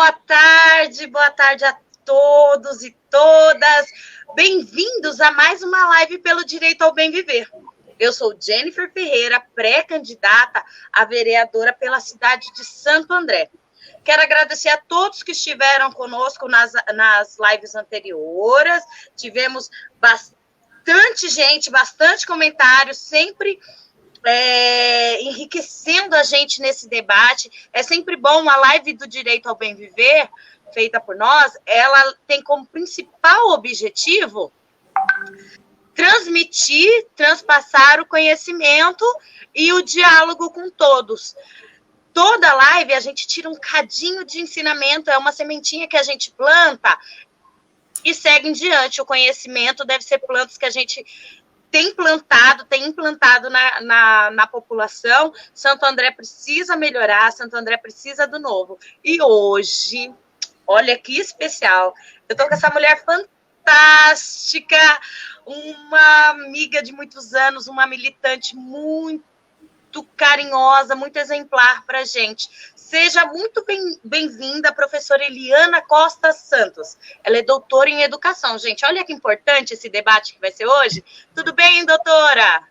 boa tarde a todos e todas. Bem-vindos a mais uma live pelo Direito ao Bem Viver. Eu sou Jennifer Ferreira, pré-candidata a vereadora pela cidade de Santo André. Quero agradecer a todos que estiveram conosco nas lives anteriores. Tivemos bastante gente, bastante comentários, sempre enriquecendo a gente nesse debate. É sempre bom. A live do Direito ao Bem Viver, feita por nós, ela tem como principal objetivo transmitir, transpassar o conhecimento e o diálogo com todos. Toda live a gente tira um cadinho de ensinamento, é uma sementinha que a gente planta e segue em diante. O conhecimento deve ser plantas que a gente tem implantado na população. Santo André precisa melhorar, Santo André precisa do novo. E hoje, olha que especial, eu estou com essa mulher fantástica, uma amiga de muitos anos, uma militante muito carinhosa, muito exemplar para a gente. Seja muito bem-vinda, a professora Eliana Costa Santos. Ela é doutora em educação, gente. Olha que importante esse debate que vai ser hoje. Tudo bem, doutora?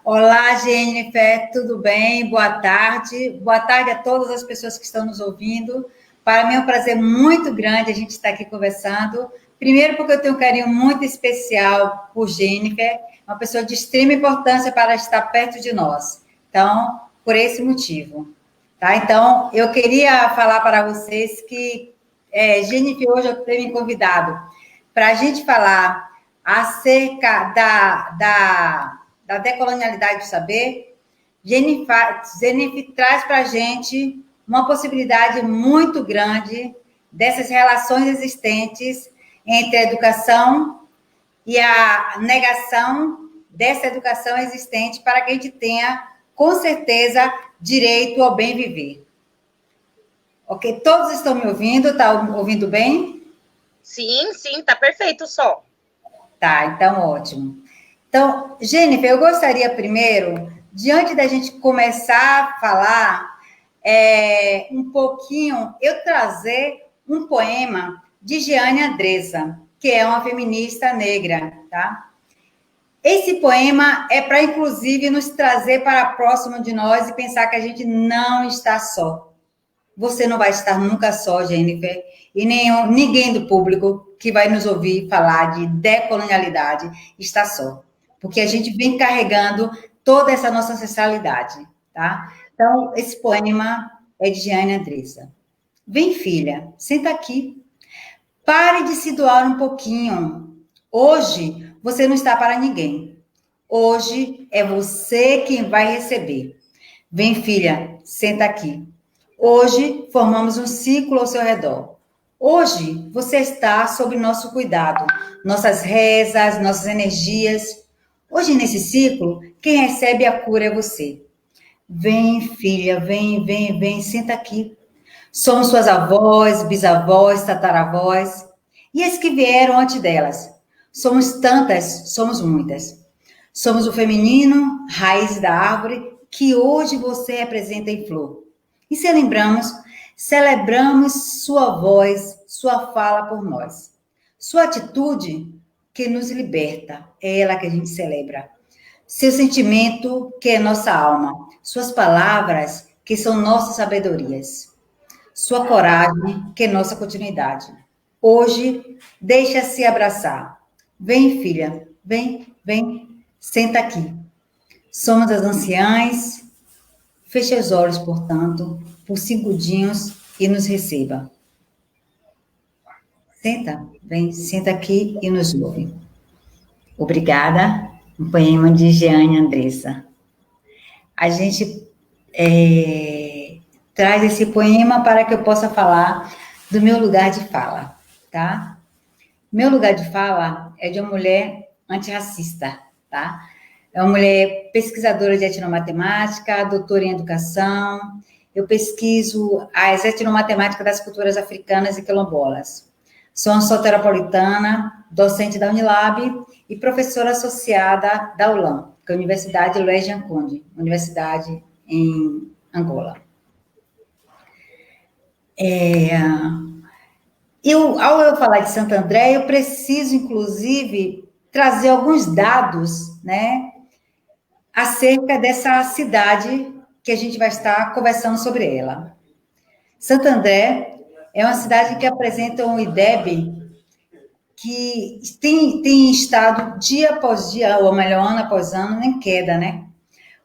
Olá, Jennifer, tudo bem? Boa tarde. Boa tarde a todas as pessoas que estão nos ouvindo. Para mim é um prazer muito grande a gente estar aqui conversando. Primeiro, porque eu tenho um carinho muito especial por Jennifer, uma pessoa de extrema importância para estar perto de nós. Então, por esse motivo. Tá? Então, eu queria falar para vocês que Jennifer hoje eu tenho me convidado para a gente falar acerca da decolonialidade do saber. Jennifer traz para a gente uma possibilidade muito grande dessas relações existentes entre a educação e a negação dessa educação existente para que a gente tenha, com certeza, direito ao bem viver. Ok? Todos estão me ouvindo? Está ouvindo bem? Sim, tá perfeito o som. Tá, então ótimo. Então, Jennifer, eu gostaria primeiro, diante da gente começar a falar um pouquinho, eu trazer um poema de Jeane Andressa, que é uma feminista negra, tá? Esse poema é para, inclusive, nos trazer para próximo de nós e pensar que a gente não está só. Você não vai estar nunca só, Jennifer, e ninguém do público que vai nos ouvir falar de decolonialidade está só, porque a gente vem carregando toda essa nossa ancestralidade, tá? Então, esse poema é de Jeane Andressa. Vem, filha, senta aqui. Pare de se doar um pouquinho. Hoje, você não está para ninguém. Hoje é você quem vai receber. Vem, filha, senta aqui. Hoje, formamos um ciclo ao seu redor. Hoje, você está sob nosso cuidado, nossas rezas, nossas energias. Hoje, nesse ciclo, quem recebe a cura é você. Vem, filha, vem, senta aqui. Somos suas avós, bisavós, tataravós, e as que vieram antes delas. Somos tantas, somos muitas. Somos o feminino, raiz da árvore, que hoje você representa em flor. E celebramos sua voz, sua fala por nós. Sua atitude que nos liberta, é ela que a gente celebra. Seu sentimento, que é nossa alma. Suas palavras, que são nossas sabedorias. Sua coragem, que é nossa continuidade. Hoje, deixa-se abraçar. Vem, filha, vem, senta aqui. Somos as anciãs. Feche os olhos, portanto, por 5 segundinhos e nos receba. Senta, vem, senta aqui e nos ouve. Obrigada. Um poema de Jeane Andressa. A gente traz esse poema para que eu possa falar do meu lugar de fala, tá? Meu lugar de fala é de uma mulher antirracista, tá? É uma mulher pesquisadora de etnomatemática, doutora em educação. Eu pesquiso as etnomatemáticas das culturas africanas e quilombolas. Sou soteropolitana, docente da Unilab e professora associada da ULAM, que é a Universidade Luiz de Anconde, universidade em Angola. Ao eu falar de Santo André, eu preciso, inclusive, trazer alguns dados, né, acerca dessa cidade que a gente vai estar conversando sobre ela. Santo André é uma cidade que apresenta um IDEB que tem estado dia após dia, ou melhor, ano após ano, em queda, né?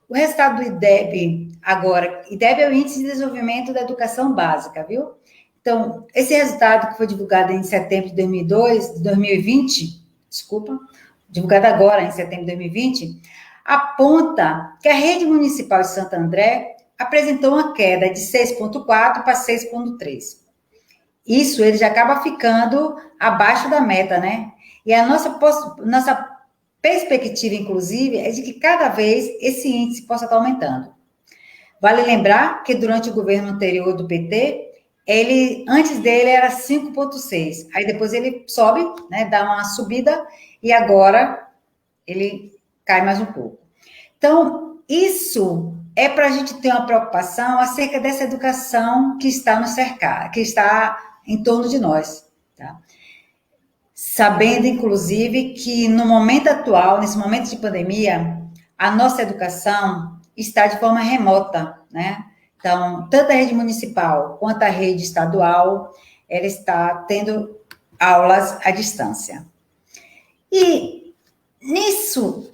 O resultado do IDEB agora, IDEB é o Índice de Desenvolvimento da Educação Básica, viu? Então, esse resultado que foi divulgado em setembro de 2020, desculpa, divulgado agora em setembro de 2020, aponta que a rede municipal de Santo André apresentou uma queda de 6,4 para 6,3. Isso ele já acaba ficando abaixo da meta, né? E a nossa perspectiva, inclusive, é de que cada vez esse índice possa estar aumentando. Vale lembrar que durante o governo anterior do PT, antes dele era 5,6. Aí depois ele sobe, né, dá uma subida, e agora ele cai mais um pouco. Então, isso é para a gente ter uma preocupação acerca dessa educação que está nos cercar, que está em torno de nós, tá? Sabendo, inclusive, que no momento atual, nesse momento de pandemia, a nossa educação está de forma remota, né? Então, tanto a rede municipal quanto a rede estadual, ela está tendo aulas à distância. E nisso,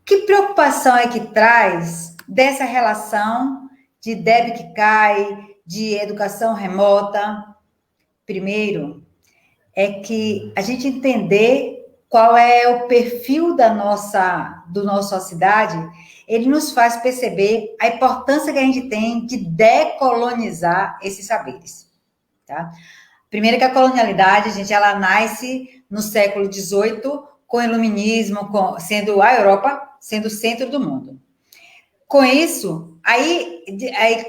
que preocupação é que traz dessa relação de IDEB que cai, de educação remota? Primeiro, é que a gente entender qual é o perfil da nossa cidade, ele nos faz perceber a importância que a gente tem de decolonizar esses saberes, tá? Primeiro que a colonialidade, gente, ela nasce no século XVIII com o iluminismo, sendo a Europa sendo o centro do mundo. Com isso, aí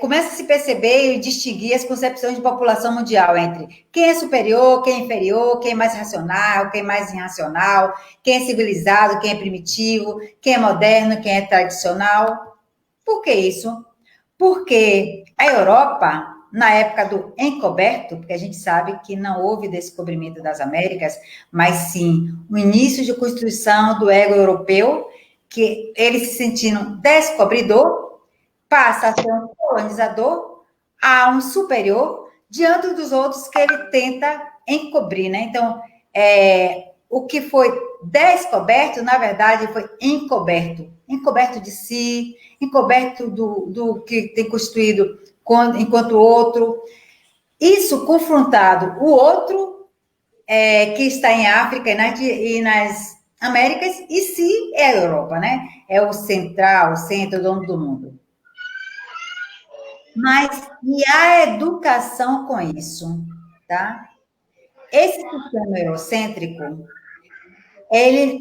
começa a se perceber e distinguir as concepções de população mundial entre quem é superior, quem é inferior, quem é mais racional, quem é mais irracional, quem é civilizado, quem é primitivo, quem é moderno, quem é tradicional. Por que isso? Porque a Europa, na época do encoberto, porque a gente sabe que não houve descobrimento das Américas, mas sim o início de construção do ego europeu, que ele se sentindo descobridor, passa a ser um colonizador, a um superior, diante dos outros que ele tenta encobrir, né? Então, o que foi descoberto, na verdade, foi encoberto. Encoberto de si, encoberto do que tem constituído enquanto outro. Isso confrontado, o outro que está em África e nas Américas, e se é a Europa, né? É o central, o centro, o dono do mundo. Mas, e a educação com isso, tá? Esse sistema eurocêntrico,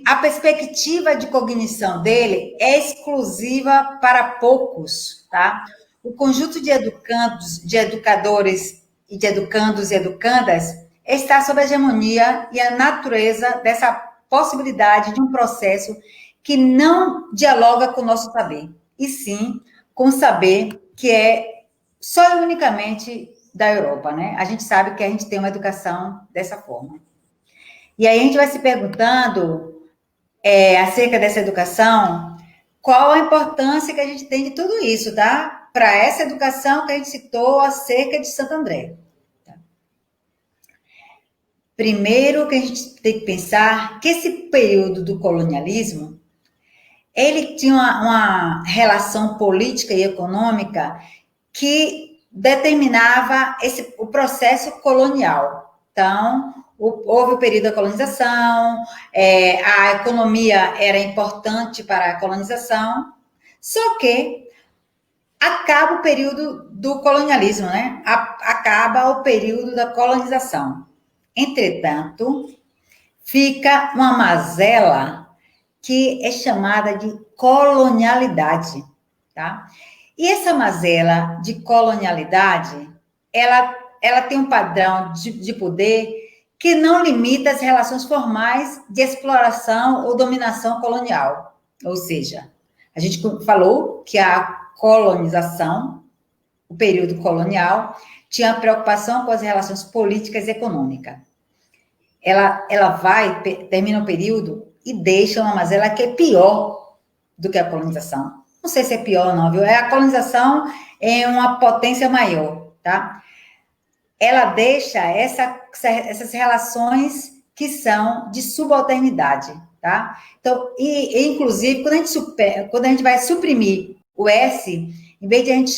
a perspectiva de cognição dele é exclusiva para poucos, tá? O conjunto de educandos, de educadores e de educandos e educandas está sob a hegemonia e a natureza dessa possibilidade de um processo que não dialoga com o nosso saber, e sim com o saber que é só e unicamente da Europa, né? A gente sabe que a gente tem uma educação dessa forma. E aí a gente vai se perguntando acerca dessa educação, qual a importância que a gente tem de tudo isso, tá? Para essa educação que a gente citou acerca de Santo André. Tá? Primeiro que a gente tem que pensar que esse período do colonialismo, ele tinha uma relação política e econômica que determinava o processo colonial. Então, houve o período da colonização, a economia era importante para a colonização, só que acaba o período do colonialismo, né? Acaba o período da colonização. Entretanto, fica uma mazela que é chamada de colonialidade, tá? E essa mazela de colonialidade, ela tem um padrão de poder que não limita as relações formais de exploração ou dominação colonial. Ou seja, a gente falou que a colonização, o período colonial, tinha preocupação com as relações políticas e econômicas. ela vai, termina o período e deixa uma mazela que é pior do que a colonização. Não sei se é pior não, viu? É a colonização em uma potência maior, tá? Ela deixa essas relações que são de subalternidade, tá? Então, inclusive, quando a gente vai suprimir o S, em vez de a gente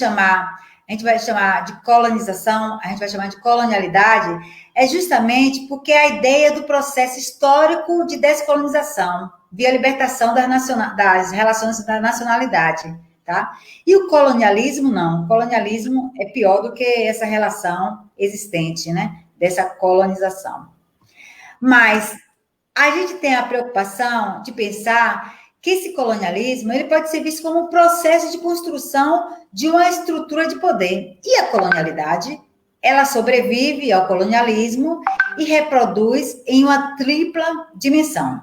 vai chamar de colonização, a gente vai chamar de colonialidade, é justamente porque é a ideia do processo histórico de descolonização, via libertação das relações da nacionalidade, tá? E o colonialismo, não. O colonialismo é pior do que essa relação existente, né? Dessa colonização. Mas a gente tem a preocupação de pensar que esse colonialismo ele pode ser visto como um processo de construção de uma estrutura de poder. E a colonialidade, ela sobrevive ao colonialismo e reproduz em uma tripla dimensão.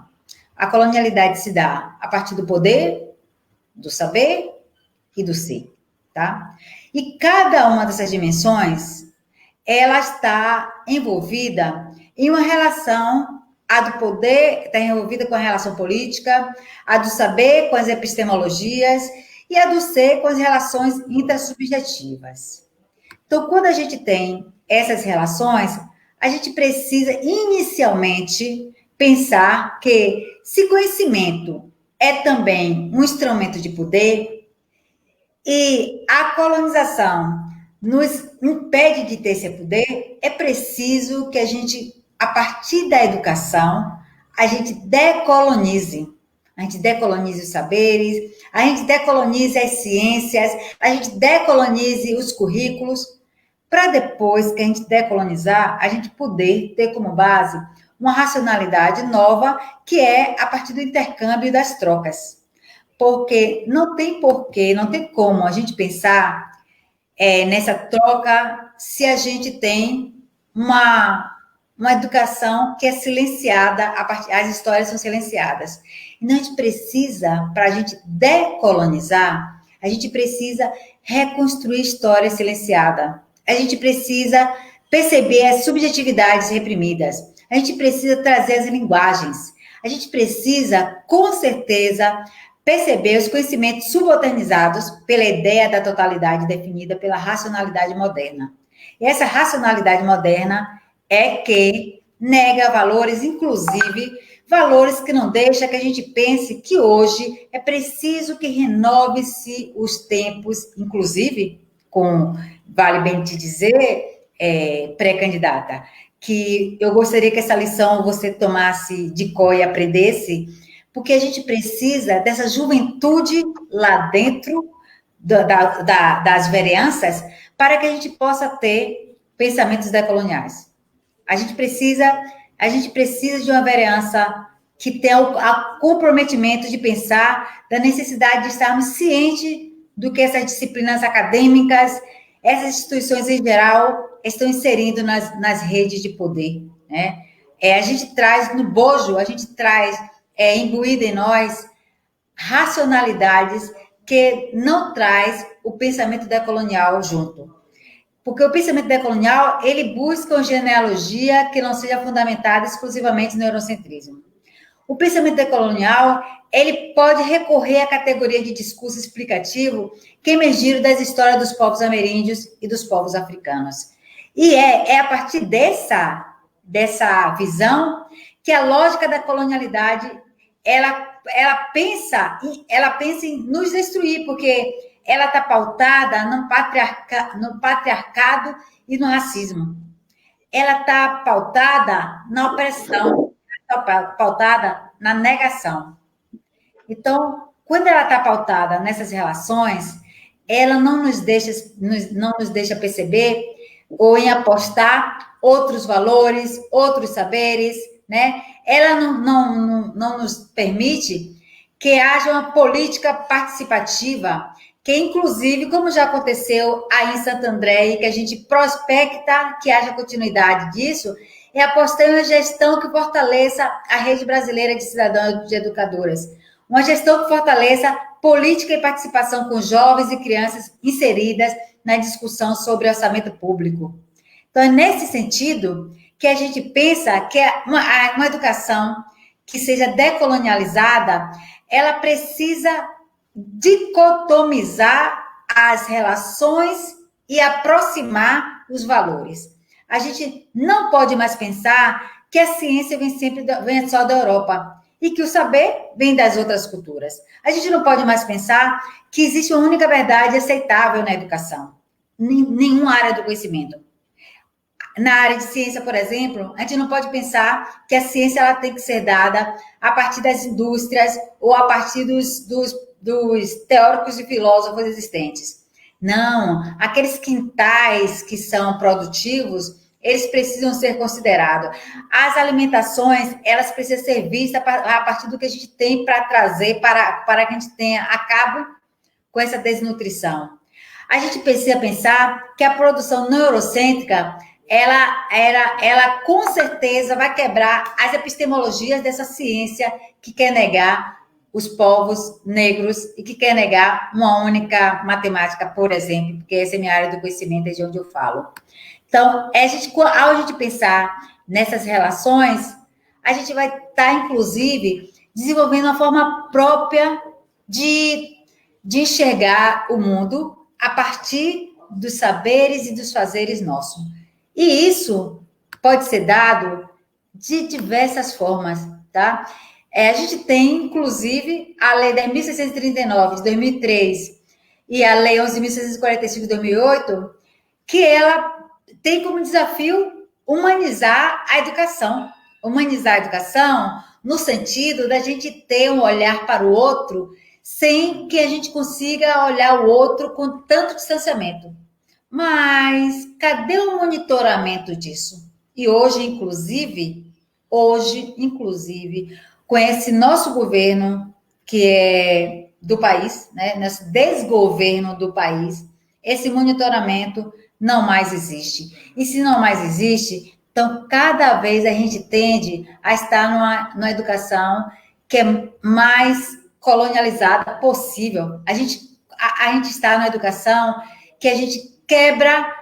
A colonialidade se dá a partir do poder, do saber e do ser, tá? E cada uma dessas dimensões, ela está envolvida em uma relação, a do poder está envolvida com a relação política, a do saber com as epistemologias e a do ser com as relações intersubjetivas. Então, quando a gente tem essas relações, a gente precisa inicialmente pensar que se conhecimento é também um instrumento de poder e a colonização nos impede de ter esse poder, é preciso que a gente, a partir da educação, a gente decolonize. A gente decolonize os saberes, a gente decolonize as ciências, a gente decolonize os currículos, para depois que a gente decolonizar, a gente poder ter como base uma racionalidade nova, que é a partir do intercâmbio e das trocas. Porque não tem porquê, não tem como a gente pensar nessa troca se a gente tem uma educação que é silenciada, as histórias são silenciadas. Então, a gente precisa, para a gente decolonizar, a gente precisa reconstruir história silenciada. A gente precisa perceber as subjetividades reprimidas. A gente precisa trazer as linguagens. A gente precisa, com certeza, perceber os conhecimentos subalternizados pela ideia da totalidade definida pela racionalidade moderna. E essa racionalidade moderna é que nega valores, inclusive valores que não deixa que a gente pense que hoje é preciso que renove-se os tempos, inclusive, vale bem te dizer, pré-candidata, que eu gostaria que essa lição você tomasse de cor e aprendesse, porque a gente precisa dessa juventude lá dentro das vereanças para que a gente possa ter pensamentos decoloniais. A gente precisa de uma vereança que tenha o comprometimento de pensar da necessidade de estarmos cientes do que essas disciplinas acadêmicas, essas instituições em geral, estão inserindo nas redes de poder, né? A gente traz no bojo, a gente traz imbuída em nós racionalidades que não traz o pensamento decolonial junto. Porque o pensamento decolonial, ele busca uma genealogia que não seja fundamentada exclusivamente no eurocentrismo. O pensamento decolonial, ele pode recorrer à categoria de discurso explicativo que emergiram das histórias dos povos ameríndios e dos povos africanos. E é a partir dessa visão que a lógica da colonialidade, ela pensa em nos destruir, porque ela está pautada no patriarcado e no racismo. Ela está pautada na opressão, está pautada na negação. Então, quando ela está pautada nessas relações, ela não nos deixa perceber ou em apostar outros valores, outros saberes, né? Ela não nos permite que haja uma política participativa, que inclusive, como já aconteceu aí em Santo André, e que a gente prospecta que haja continuidade disso, é apostar em uma gestão que fortaleça a rede brasileira de cidadãos e de educadoras. Uma gestão que fortaleça política e participação com jovens e crianças inseridas na discussão sobre orçamento público. Então, é nesse sentido que a gente pensa que uma educação que seja decolonializada, ela precisa dicotomizar as relações e aproximar os valores. A gente não pode mais pensar que a ciência vem só da Europa e que o saber vem das outras culturas. A gente não pode mais pensar que existe uma única verdade aceitável na educação, nenhuma área do conhecimento. Na área de ciência, por exemplo, a gente não pode pensar que a ciência ela tem que ser dada a partir das indústrias ou a partir dos teóricos e filósofos existentes. Não, aqueles quintais que são produtivos, eles precisam ser considerados. As alimentações, elas precisam ser vistas a partir do que a gente tem para trazer, para que a gente tenha acabo com essa desnutrição. A gente precisa pensar que a produção neurocêntrica, ela com certeza vai quebrar as epistemologias dessa ciência que quer negar os povos negros e que quer negar uma única matemática, por exemplo, porque essa é a minha área do conhecimento, é de onde eu falo. Então, ao a gente pensar nessas relações, a gente vai estar, inclusive, desenvolvendo uma forma própria de enxergar o mundo a partir dos saberes e dos fazeres nossos. E isso pode ser dado de diversas formas, tá? A gente tem, inclusive, a Lei 10.639, de 2003, e a Lei 11.645, de 2008, que ela tem como desafio humanizar a educação. Humanizar a educação no sentido da gente ter um olhar para o outro sem que a gente consiga olhar o outro com tanto distanciamento. Mas cadê o monitoramento disso? E hoje, inclusive, com esse nosso governo, que é do país, né, nosso desgoverno do país, esse monitoramento não mais existe. E se não mais existe, então cada vez a gente tende a estar numa educação que é mais colonializada possível. A gente está numa educação que a gente quebra,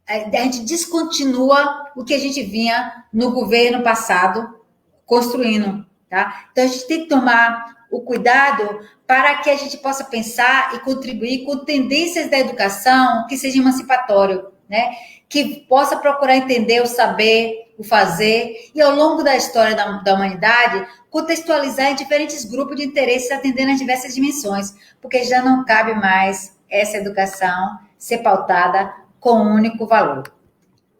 a gente descontinua o que a gente vinha no governo passado construindo, tá? Então, a gente tem que tomar o cuidado para que a gente possa pensar e contribuir com tendências da educação que seja emancipatório, né? Que possa procurar entender o saber, o fazer, e ao longo da história da humanidade, contextualizar em diferentes grupos de interesses, atendendo às diversas dimensões, porque já não cabe mais essa educação ser pautada com um único valor.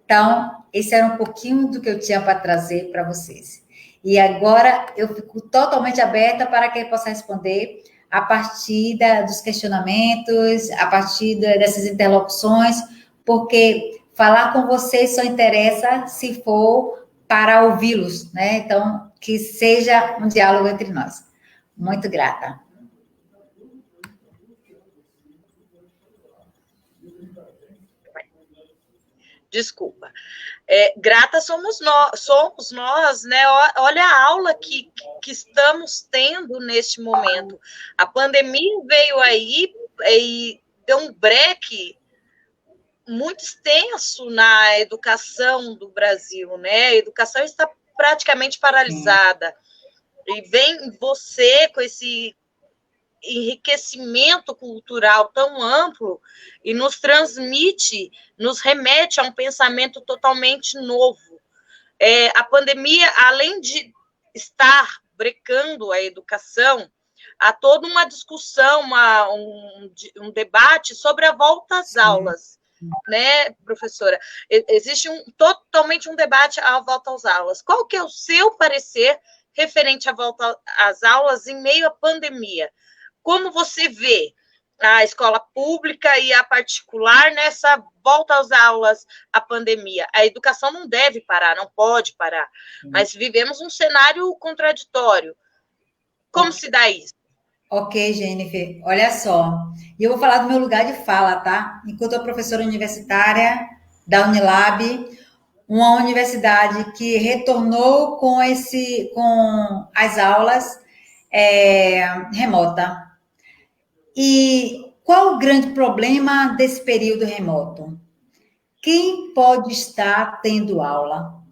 Então, esse era um pouquinho do que eu tinha para trazer para vocês. E agora eu fico totalmente aberta para quem possa responder a partir dos questionamentos, a partir dessas interlocuções, porque falar com vocês só interessa se for para ouvi-los, né? Então, que seja um diálogo entre nós. Muito grata. Desculpa. Grata somos nós, né? Olha a aula que estamos tendo neste momento. A pandemia veio aí e deu um breque muito extenso na educação do Brasil, né? A educação está praticamente paralisada. E vem você com esse enriquecimento cultural tão amplo e nos transmite, nos remete a um pensamento totalmente novo. A pandemia, além de estar brecando a educação, há toda uma discussão, um debate sobre a volta às aulas, né, professora? Existe totalmente um debate à volta às aulas. Qual que é o seu parecer referente à volta às aulas em meio à pandemia? Como você vê a escola pública e a particular nessa volta às aulas, à pandemia? A educação não deve parar, não pode parar, mas vivemos um cenário contraditório. Como se dá isso? Ok, Jennifer, olha só. E eu vou falar do meu lugar de fala, tá? Enquanto eu professora universitária da Unilab, uma universidade que retornou com as aulas remota. E qual o grande problema desse período remoto? Quem pode estar tendo aula?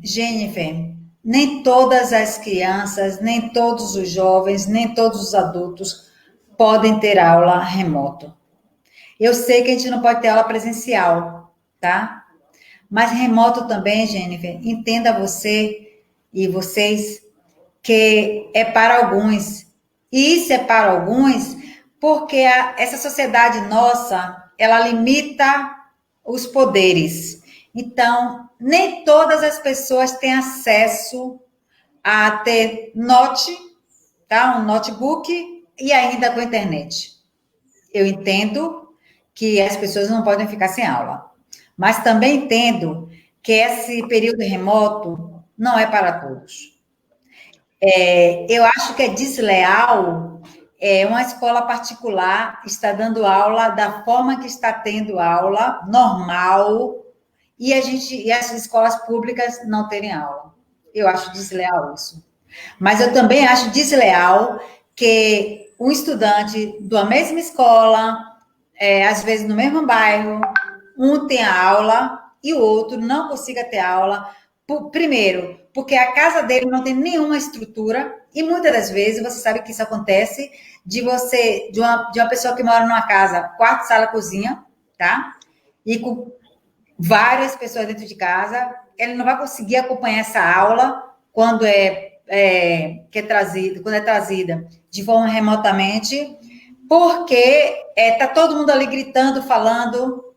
Jennifer, nem todas as crianças, nem todos os jovens, nem todos os adultos podem ter aula remoto. Eu sei que a gente não pode ter aula presencial, tá? Mas remoto também, Jennifer, entenda você e vocês que é para alguns. E isso é para alguns porque essa sociedade nossa, ela limita os poderes. Então, nem todas as pessoas têm acesso a ter tá? Um notebook e ainda com internet. Eu entendo que as pessoas não podem ficar sem aula, mas também entendo que esse período remoto não é para todos. Eu acho que é desleal uma escola particular está dando aula da forma que está tendo aula, normal, e as escolas públicas não terem aula. Eu acho desleal isso. Mas eu também acho desleal que um estudante da mesma escola, às vezes no mesmo bairro, um tenha aula e o outro não consiga ter aula. Primeiro, porque a casa dele não tem nenhuma estrutura, e muitas das vezes você sabe que isso acontece de uma pessoa que mora numa casa, quarto, sala, cozinha, tá? E com várias pessoas dentro de casa, ele não vai conseguir acompanhar essa aula quando quando é trazida de forma remotamente, porque tá todo mundo ali gritando, falando.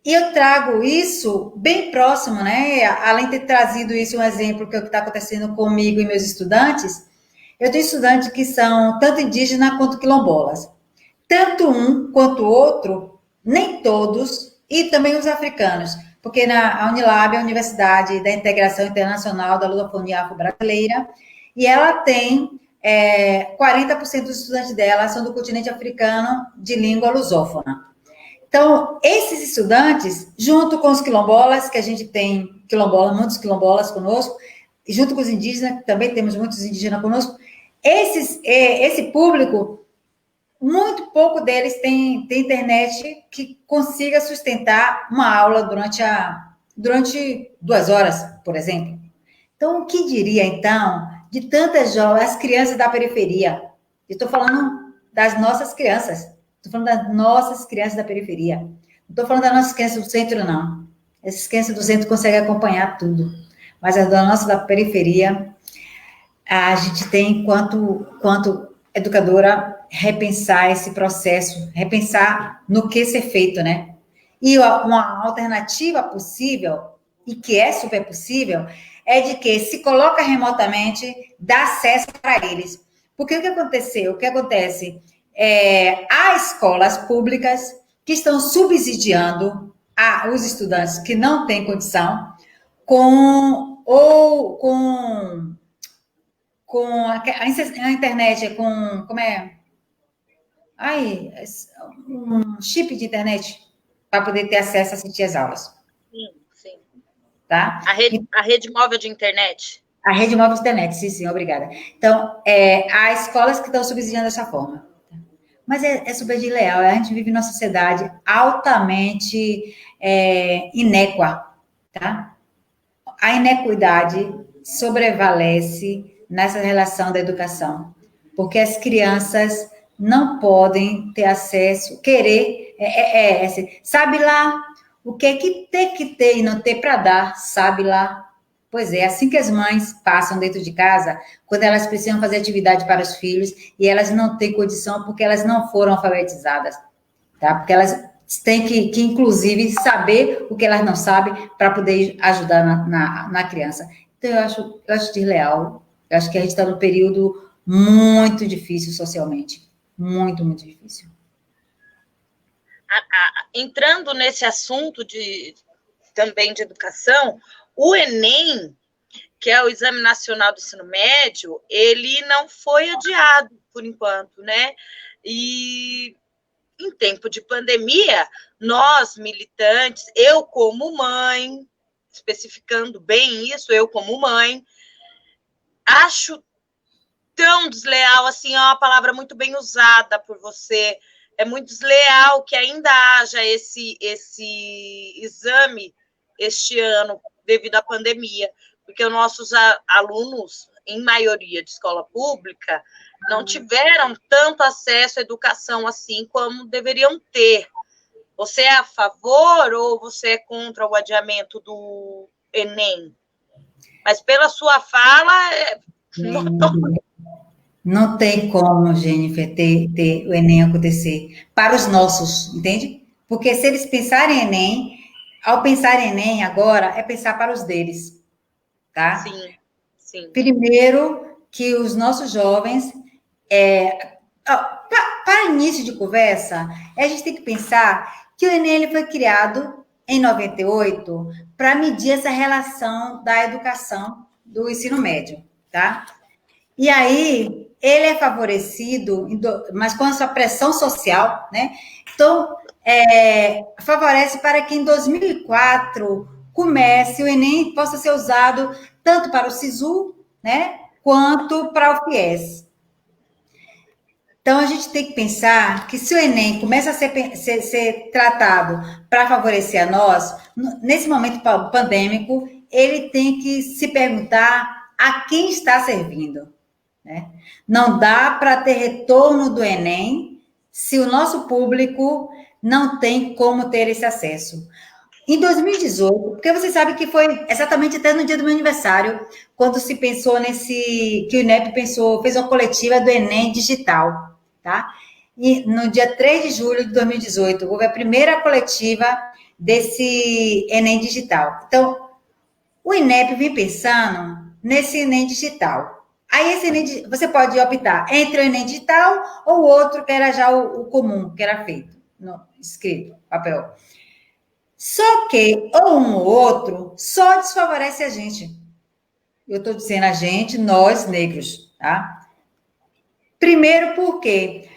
E eu trago isso bem próximo, né? Além de ter trazido isso, um exemplo que está acontecendo comigo e meus estudantes, eu tenho estudantes que são tanto indígenas quanto quilombolas. Tanto um quanto o outro, nem todos, e também os africanos, porque a Unilab é a Universidade da Integração Internacional da Lusofonia Afro-Brasileira, e ela tem 40% dos estudantes dela são do continente africano de língua lusófona. Então, esses estudantes, junto com os quilombolas, que a gente tem muitos quilombolas conosco, e junto com os indígenas, também temos muitos indígenas conosco, esse público, muito pouco deles tem internet que consiga sustentar uma aula durante 2 horas, por exemplo. Então, o que diria, então, de tantas jovens, as crianças da periferia? Eu estou falando das nossas crianças. Estou falando das nossas crianças da periferia. Não estou falando das nossas crianças do centro, não. Essas crianças do centro conseguem acompanhar tudo. Mas as da nossa da periferia, a gente tem, quanto educadora, repensar esse processo, repensar no que ser feito, né? E uma alternativa possível, e que é super possível, é de que se coloca remotamente, dá acesso para eles. Porque o que aconteceu? O que acontece? Há escolas públicas que estão subsidiando os estudantes que não têm condição com a internet, como é? Um chip de internet para poder ter acesso a assistir as aulas. Sim. Tá? A rede móvel de internet. A rede móvel de internet, sim, obrigada. Então, há escolas que estão subsidiando dessa forma. Mas é super desleal. A gente vive numa sociedade altamente inéqua, tá? A inequidade sobrevalece nessa relação da educação, porque as crianças não podem ter acesso, querer, sabe lá o que é que tem que ter e não ter para dar, sabe lá. Pois é, assim que as mães passam dentro de casa, quando elas precisam fazer atividade para os filhos e elas não têm condição porque elas não foram alfabetizadas, tá? Porque elas têm que inclusive, saber o que elas não sabem para poder ajudar na criança. Então, eu acho desleal. Eu acho que a gente está num período muito difícil socialmente. Muito, muito difícil. Entrando nesse assunto também de educação, o Enem, que é o Exame Nacional do Ensino Médio, ele não foi adiado, por enquanto, né? E em tempo de pandemia, nós, militantes, eu como mãe, especificando bem isso, eu como mãe, acho tão desleal, assim, é uma palavra muito bem usada por você, é muito desleal que ainda haja esse exame este ano, devido à pandemia, porque os nossos alunos, em maioria de escola pública, não tiveram tanto acesso à educação assim como deveriam ter. Você é a favor ou você é contra o adiamento do Enem? Mas pela sua fala, não tem como, Jennifer, ter o Enem acontecer para os nossos, entende? Porque se eles pensarem em Enem, ao pensar em Enem agora, é pensar para os deles, tá? sim, sim. Primeiro, que os nossos jovens, para início de conversa, a gente tem que pensar que o Enem ele foi criado em 98 para medir essa relação da educação do ensino médio, tá? E aí, ele é favorecido, mas com a sua pressão social, né? Então, favorece para que em 2004 comece o Enem possa ser usado tanto para o SISU, né? Quanto para o FIES. Então, a gente tem que pensar que se o Enem começa a ser tratado para favorecer a nós, nesse momento pandêmico, ele tem que se perguntar a quem está servindo. Né? Não dá para ter retorno do Enem se o nosso público não tem como ter esse acesso. Em 2018, porque você sabe que foi exatamente até no dia do meu aniversário, quando se pensou que o INEP fez uma coletiva do Enem digital, tá? E no dia 3 de julho de 2018, houve a primeira coletiva desse Enem digital. Então, o INEP vem pensando nesse Enem digital. Aí, esse Enem, você pode optar entre o Enem digital ou outro, que era já o comum, que era feito, escrito, papel. Só que um ou outro só desfavorece a gente. Eu estou dizendo a gente, nós negros, tá? Primeiro porque,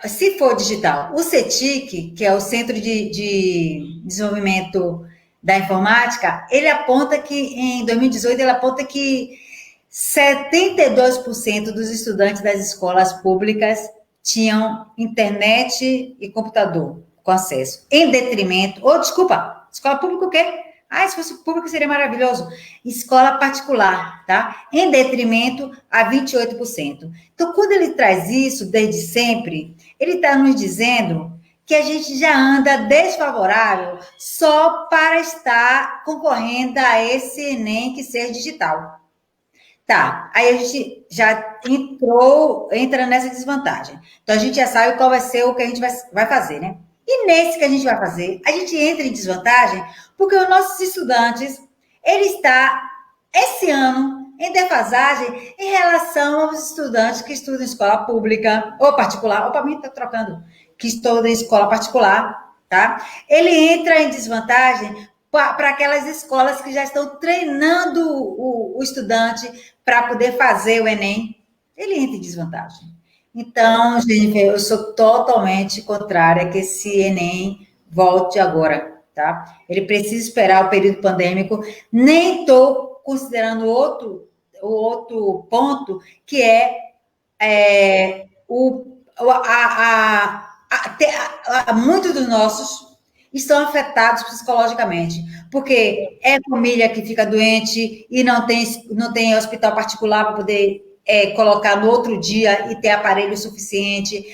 se for digital, o CETIC, que é o Centro de Desenvolvimento da Informática, ele aponta que, em 2018, ele aponta que 72% dos estudantes das escolas públicas tinham internet e computador com acesso, em detrimento, desculpa, escola pública o quê? Se fosse pública seria maravilhoso. Escola particular, tá? Em detrimento a 28%. Então, quando ele traz isso desde sempre, ele está nos dizendo que a gente já anda desfavorável só para estar concorrendo a esse Enem que seja digital. Tá, aí a gente já entra nessa desvantagem. Então, a gente já sabe qual vai ser o que a gente vai fazer, né? E nesse que a gente vai fazer, a gente entra em desvantagem porque os nossos estudantes, ele está, esse ano, em defasagem em relação aos estudantes que estudam em escola pública ou particular, ou para mim está trocando, que estudam em escola particular, tá? Ele entra em desvantagem para aquelas escolas que já estão treinando o estudante para poder fazer o Enem, ele entra em desvantagem. Então, Jennifer, eu sou totalmente contrária que esse Enem volte agora, tá? Ele precisa esperar o período pandêmico. Nem estou considerando o outro ponto, que muitos dos nossos estão afetados psicologicamente, porque é família que fica doente e não tem hospital particular para poder colocar no outro dia e ter aparelho suficiente.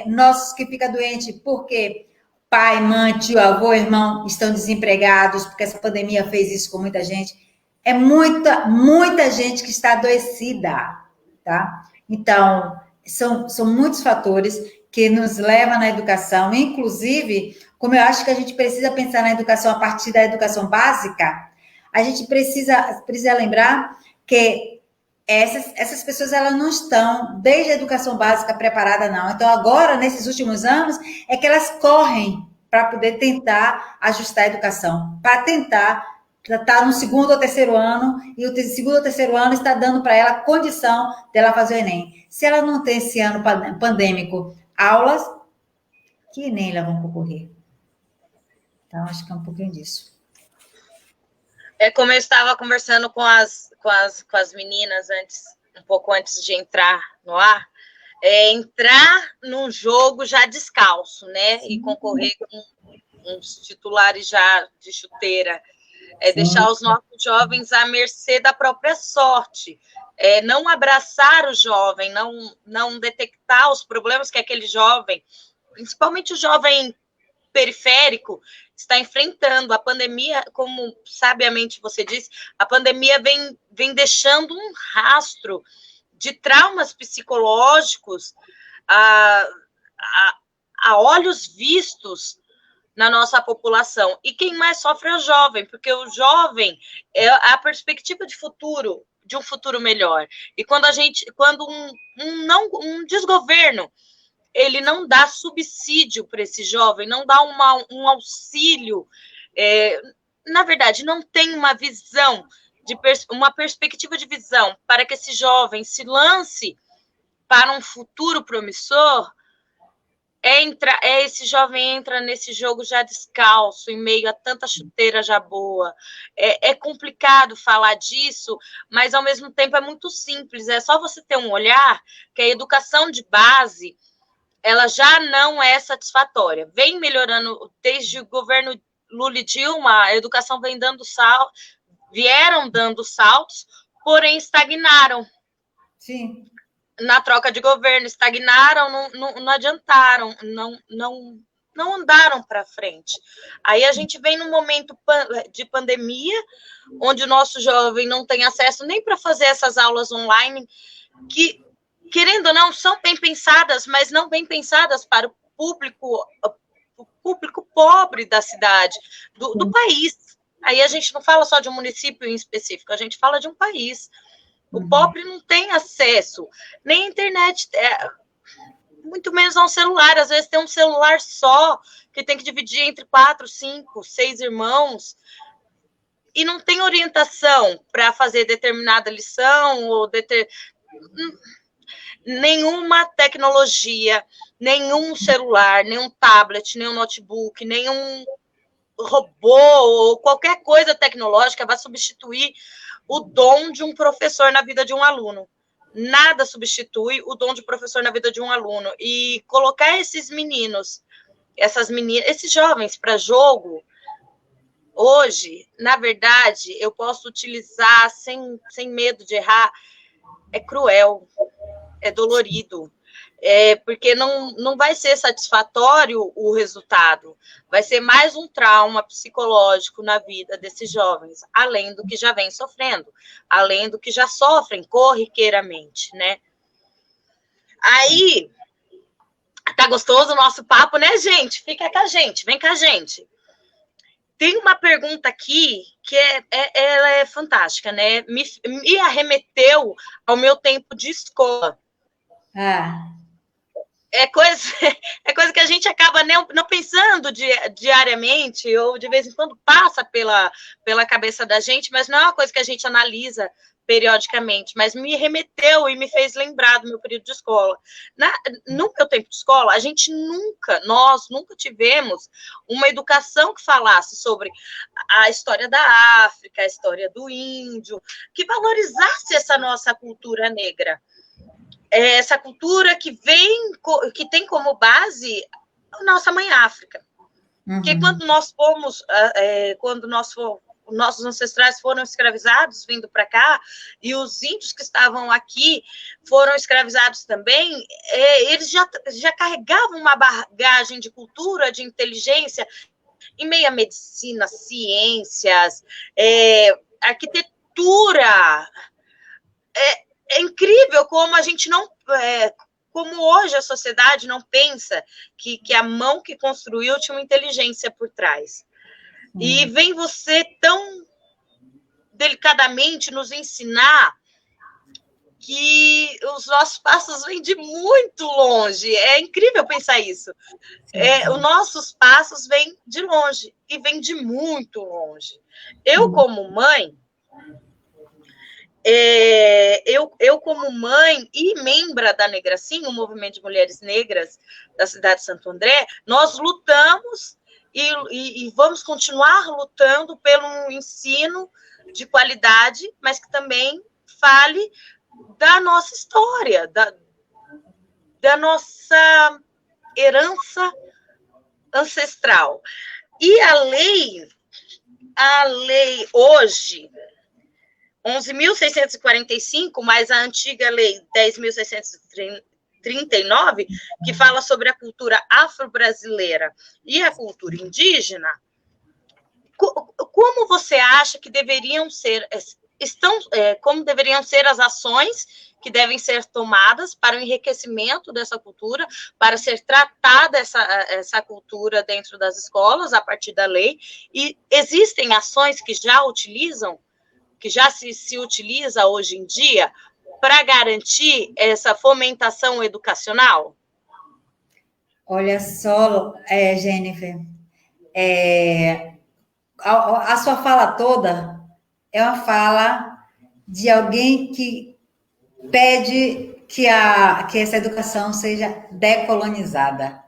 Nossos que ficam doentes porque pai, mãe, tio, avô, irmão estão desempregados, porque essa pandemia fez isso com muita gente. É muita gente que está adoecida, tá? Então, são muitos fatores que nos levam na educação, inclusive, como eu acho que a gente precisa pensar na educação a partir da educação básica, a gente precisa lembrar que essas pessoas elas não estão, desde a educação básica, preparada, não. Então, agora, nesses últimos anos, é que elas correm para poder tentar ajustar a educação, para tentar estar no segundo ou terceiro ano, e o segundo ou terceiro ano está dando para ela a condição dela fazer o Enem. Se ela não tem esse ano pandêmico aulas, que Enem elas vão concorrer? Então, acho que é um pouquinho disso. Como eu estava conversando com as meninas um pouco antes de entrar no ar, entrar num jogo já descalço, né? E concorrer com uns titulares já de chuteira. Deixar os nossos jovens à mercê da própria sorte. Não abraçar o jovem, não detectar os problemas que aquele jovem, principalmente o jovem periférico, está enfrentando. A pandemia, como sabiamente você disse, a pandemia vem deixando um rastro de traumas psicológicos a olhos vistos na nossa população. E quem mais sofre é o jovem, porque o jovem é a perspectiva de futuro, de um futuro melhor. E quando um desgoverno, ele não dá subsídio para esse jovem, não dá um auxílio, na verdade, não tem uma visão, uma perspectiva de visão para que esse jovem se lance para um futuro promissor, esse jovem entra nesse jogo já descalço, em meio a tanta chuteira já boa. É complicado falar disso, mas ao mesmo tempo é muito simples. É só você ter um olhar que a educação de base ela já não é satisfatória. Vem melhorando desde o governo Lula e Dilma, a educação vem vieram dando saltos, porém estagnaram. Sim. Na troca de governo, estagnaram, não adiantaram, não andaram para frente. Aí a gente vem num momento de pandemia, onde o nosso jovem não tem acesso nem para fazer essas aulas online, que, querendo ou não, são bem pensadas, mas não bem pensadas para o público pobre da cidade, do país. Aí a gente não fala só de um município em específico, a gente fala de um país. O pobre não tem acesso, nem à internet, muito menos a um celular. Às vezes tem um celular só, que tem que dividir entre 4, 5, 6 irmãos, e não tem orientação para fazer determinada lição, ou nenhuma tecnologia, nenhum celular, nenhum tablet, nenhum notebook, nenhum robô, ou qualquer coisa tecnológica vai substituir o dom de um professor na vida de um aluno. Nada substitui o dom de professor na vida de um aluno. E colocar esses meninos, esses jovens para jogo, hoje, na verdade, eu posso utilizar sem medo de errar, é cruel, é dolorido. Porque não vai ser satisfatório o resultado, vai ser mais um trauma psicológico na vida desses jovens, além do que já vem sofrendo, além do que já sofrem corriqueiramente, né? Aí, tá gostoso o nosso papo, né, gente? Fica com a gente, vem com a gente. Tem uma pergunta aqui que ela é fantástica, né? Me arremeteu ao meu tempo de escola. É coisa que a gente acaba não pensando diariamente, ou de vez em quando passa pela cabeça da gente, mas não é uma coisa que a gente analisa periodicamente, mas me remeteu e me fez lembrar do meu período de escola. No meu tempo de escola, nós nunca tivemos uma educação que falasse sobre a história da África, a história do índio, que valorizasse essa nossa cultura negra. Essa cultura que tem como base a nossa mãe África. Porque quando nossos ancestrais foram escravizados vindo para cá, e os índios que estavam aqui foram escravizados também, eles já carregavam uma bagagem de cultura, de inteligência, em meio à medicina, ciências, arquitetura. É incrível como a gente não... como hoje a sociedade não pensa que a mão que construiu tinha uma inteligência por trás. E vem você tão delicadamente nos ensinar que os nossos passos vêm de muito longe. É incrível pensar isso. Os nossos passos vêm de longe, e vêm de muito longe. Eu, como mãe... eu como mãe e membra da Negracinho, o Movimento de Mulheres Negras da cidade de Santo André, nós lutamos e vamos continuar lutando pelo ensino de qualidade, mas que também fale da nossa história, da nossa herança ancestral. E a lei hoje, 11.645, mais a antiga lei 10.639, que fala sobre a cultura afro-brasileira e a cultura indígena, como você acha que deveriam ser, como deveriam ser as ações que devem ser tomadas para o enriquecimento dessa cultura, para ser tratada essa cultura dentro das escolas, a partir da lei? E existem ações que já se utiliza hoje em dia para garantir essa fomentação educacional? Olha só, Jennifer, a sua fala toda é uma fala de alguém que pede que essa educação seja decolonizada,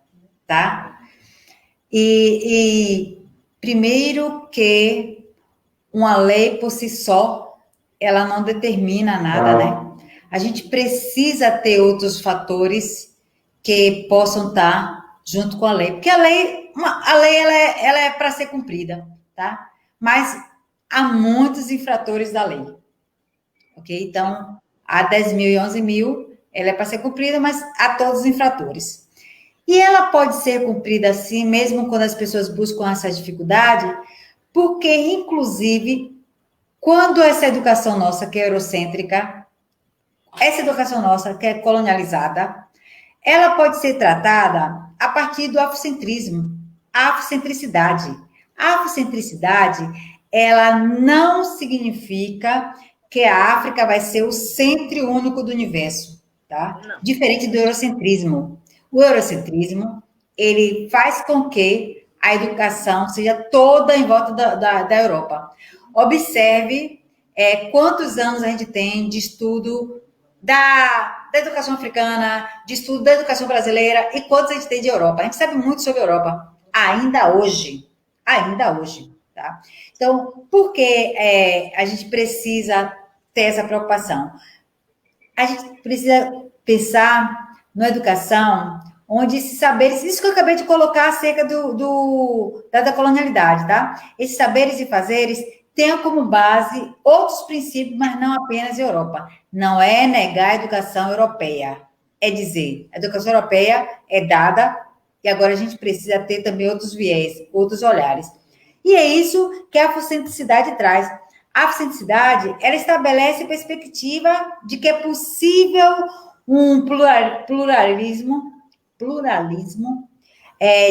tá? E primeiro que uma lei por si só, ela não determina nada, né? A gente precisa ter outros fatores que possam estar junto com a lei, porque a lei ela é para ser cumprida, tá? Mas há muitos infratores da lei, ok? Então, a 10.000 e 11.000, ela é para ser cumprida, mas há todos os infratores. E ela pode ser cumprida assim, mesmo quando as pessoas buscam essa dificuldade, porque, inclusive, quando essa educação nossa, que é eurocêntrica, essa educação nossa, que é colonializada, ela pode ser tratada a partir do afrocentrismo, a afrocentricidade. A afrocentricidade, ela não significa que a África vai ser o centro único do universo, tá? Não. Diferente do eurocentrismo. O eurocentrismo, ele faz com que a educação seja toda em volta da Europa. Observe quantos anos a gente tem de estudo da educação africana, de estudo da educação brasileira e quantos a gente tem de Europa. A gente sabe muito sobre a Europa, ainda hoje, tá? Então, por que a gente precisa ter essa preocupação? A gente precisa pensar na educação onde esses saberes, isso que eu acabei de colocar acerca da colonialidade, tá? Esses saberes e fazeres tenham como base outros princípios, mas não apenas a Europa. Não é negar a educação europeia. É dizer, a educação europeia é dada e agora a gente precisa ter também outros viés, outros olhares. E é isso que a afrocentricidade traz. A afrocentricidade, ela estabelece perspectiva de que é possível um pluralismo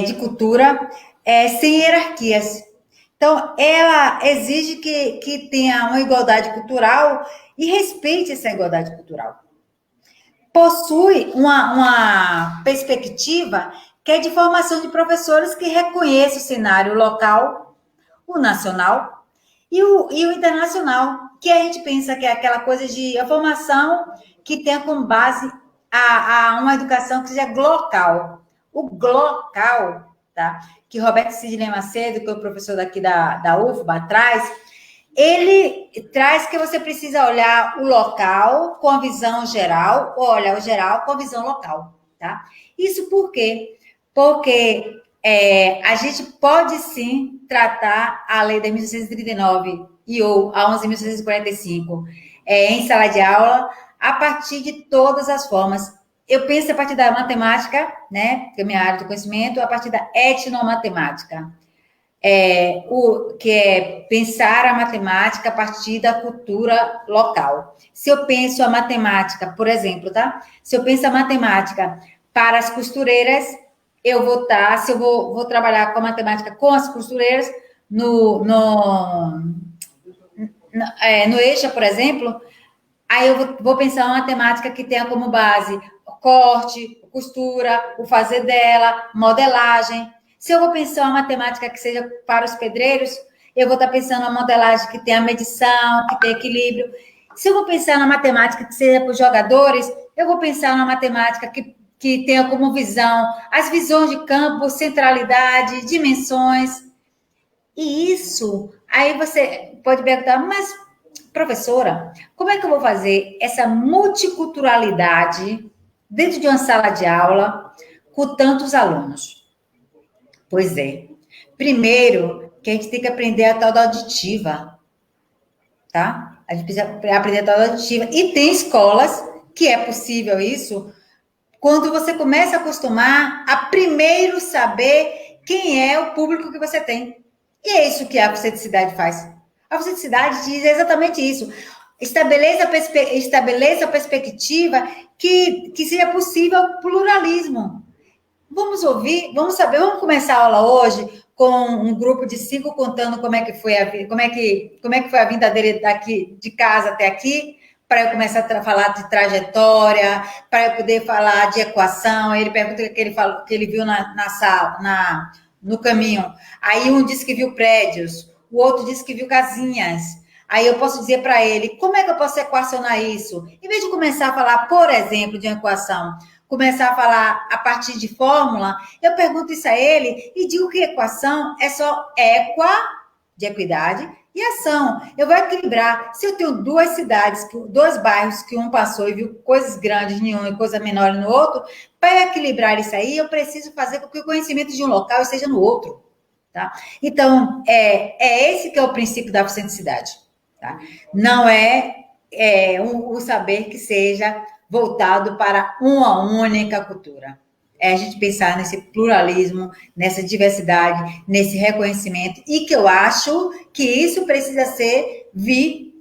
de cultura sem hierarquias. Então, ela exige que tenha uma igualdade cultural e respeite essa igualdade cultural. Possui uma perspectiva que é de formação de professores que reconhece o cenário local, o nacional e o internacional, que a gente pensa que é aquela coisa de a formação que tenha como base a uma educação que seja glocal. O glocal, tá? Que Roberto Sidney Macedo, que é o professor daqui da UFBA, traz, ele traz que você precisa olhar o local com a visão geral, ou olhar o geral com a visão local, tá? Isso por quê? Porque a gente pode, sim, tratar a lei de 1639 ou a 11.645 em sala de aula a partir de todas as formas. Eu penso a partir da matemática, né, que é a minha área de conhecimento, a partir da etnomatemática, que é pensar a matemática a partir da cultura local. Se eu penso a matemática, por exemplo, tá? Se eu penso a matemática para as costureiras, eu vou se eu vou trabalhar com a matemática com as costureiras no EJA, por exemplo, aí eu vou pensar uma matemática que tenha como base o corte, costura, o fazer dela, modelagem. Se eu vou pensar uma matemática que seja para os pedreiros, eu vou estar pensando uma modelagem que tenha medição, que tenha equilíbrio. Se eu vou pensar na matemática que seja para os jogadores, eu vou pensar na matemática que tenha como visão as visões de campo, centralidade, dimensões. E isso, aí você pode perguntar, mas, professora, como é que eu vou fazer essa multiculturalidade dentro de uma sala de aula com tantos alunos? Pois é. Primeiro, que a gente tem que aprender a tal da auditiva, tá? A gente precisa aprender a tal da auditiva. E tem escolas que é possível isso quando você começa a acostumar a primeiro saber quem é o público que você tem. E é isso que a autenticidade faz. A autenticidade diz exatamente isso. Estabeleça a perspectiva que seja possível pluralismo. Vamos ouvir, vamos saber, vamos começar a aula hoje com um grupo de 5 contando como é que foi a vinda dele daqui de casa até aqui, para eu começar a falar de trajetória, para eu poder falar de equação. Ele pergunta o que ele falou, que ele viu na sala, no caminho. Aí um disse que viu prédios, o outro disse que viu casinhas. Aí eu posso dizer para ele, como é que eu posso equacionar isso? Em vez de começar a falar, por exemplo, de uma equação, começar a falar a partir de fórmula, eu pergunto isso a ele e digo que equação é só de equidade, e ação. Eu vou equilibrar. Se eu tenho duas cidades, dois bairros que um passou e viu coisas grandes em um e coisa menor no outro, para equilibrar isso aí, eu preciso fazer com que o conhecimento de um local esteja no outro. Tá? Então, é esse que é o princípio da autenticidade. Tá? Não o saber que seja voltado para uma única cultura. É a gente pensar nesse pluralismo, nessa diversidade, nesse reconhecimento, e que eu acho que isso precisa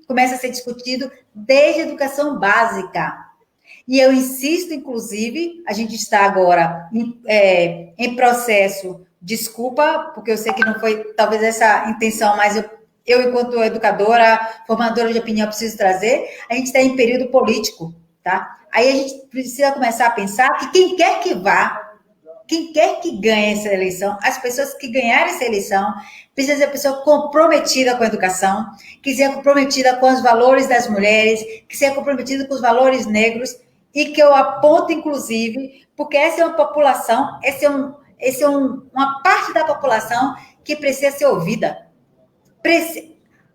começa a ser discutido desde a educação básica. E eu insisto, inclusive, a gente está agora em processo, desculpa, porque eu sei que não foi talvez essa intenção, mas eu enquanto educadora, formadora de opinião, preciso trazer, a gente está em período político, tá? Aí a gente precisa começar a pensar que quem quer que vá, quem quer que ganhe essa eleição, as pessoas que ganharem essa eleição, precisa ser pessoa comprometida com a educação, que seja comprometida com os valores das mulheres, que seja comprometida com os valores negros, e que eu aponto, inclusive, porque essa é uma população, uma parte da população que precisa ser ouvida.